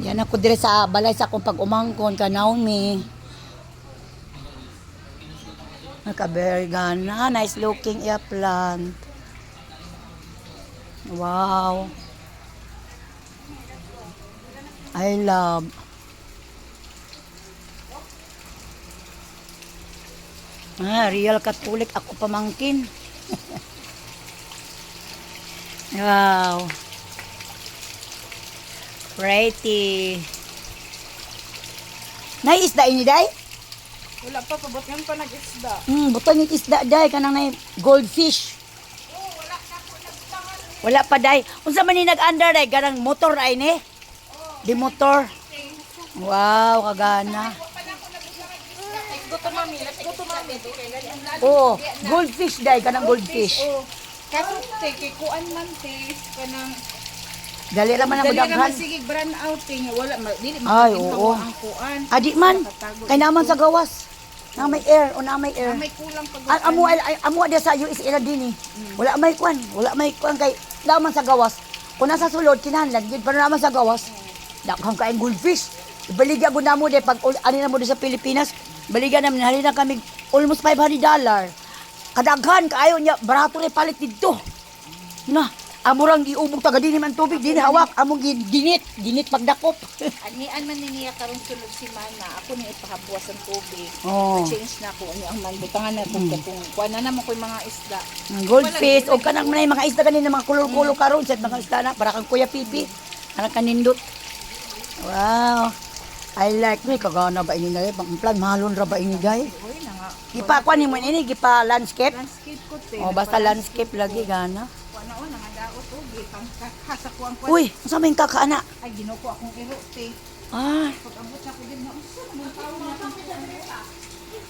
Yan ako dire sa balay sa akong pag-umangkon ka Naomi. Nakabergana, nice looking air plant. Wow. I love. Real Catholic ako pamangkin. Wow. Pretty. Isda ini day? Wala pa, pabot pa nag-isda. Butang yung isda day kanang na goldfish. Wala pa day. Unsa man ni nag-under day ganang motor ay ni? Di motor. Wow, kagana. Gusto mami. Oh, goldfish day kanang goldfish. Kaso te, kuan man te, kanang Dali ra man ang dali naman madaghan. sige brand outing, wala dili Ay, makita oo. mo ang kuan. Adi man, kay naman sa gawas. Na may air o na may air. May kulang pag Amo dia sa US era din eh. Wala may kwan kay naman sa gawas. Kung nasa sulod kinahanglan gid pero naman sa gawas. Daghang kaayong goldfish. Baligya gud namo de pag ani na mo di sa Pilipinas. Baligya namin halina kami almost $500. Kadaghan kaayo niya barato ni palit didto. Na, amurang giubog taga dinhi man tubig dinhi hawak among ginit pagdakop. anian man niya karon sunod si mana. Ako ni ipahabuas ang tubig. Oh. Change na ko ani ang manbutangan na kung kuan na naman ko yung mga isda. Goldfish o kanang manay mga isda kanina mga kulor-kulor karon sa mga isda na para kang Kuya Pipi. Ana kanindot. Wow. I like me kagana ba ini day pang-plan mahalon ra ba ini day? Uy na nga. Gipa kwan ni mo ini gipa landscape. Landscape ko te. Oh basta landscape lagi gana. Kuan na nga daot tubig pang hasa ko ang kuan. Uy, unsa may kakaana? Ay ginoko akong iro te. Ah, Pag-abot sa ko din na unsa man tao na akong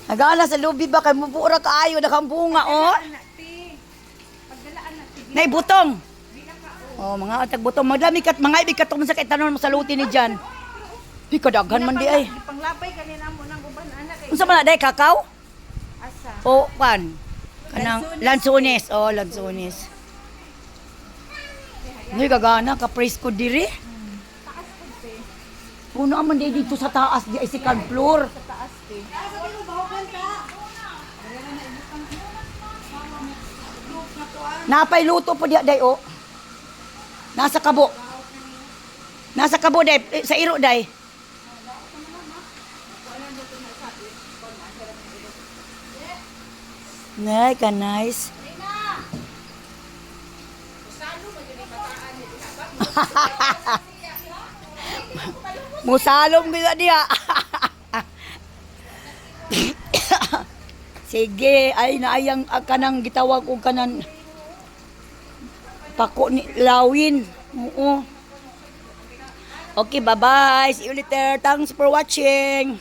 nagana sa lubi ba kay mubura kaayo nakambunga oh. te. Pagdalaan na te. Nay butong. Oh, mga atag butong madami kat mga ibig katong sa kay tanon mo sa luti ni Jan. Di kadaghan man di ay. Panglabay kanina mo nang uban anak kay Unsa man na day kakao? asa. O kwan. Kanang lansones, oh lansones. Ni gagana ka praise ko diri. Taas ko te. Puno man di dito sa taas di ay second floor. Sa taas te. Napay luto po di day oh. Nasa kabo. Nasa kabo day sa iro day. Nay, ka nice. Musalom gila dia. Sige, ay naayang kanang gitawag og kanan pako ni lawin. Oo. Okay, bye-bye. See you later. Thanks for watching.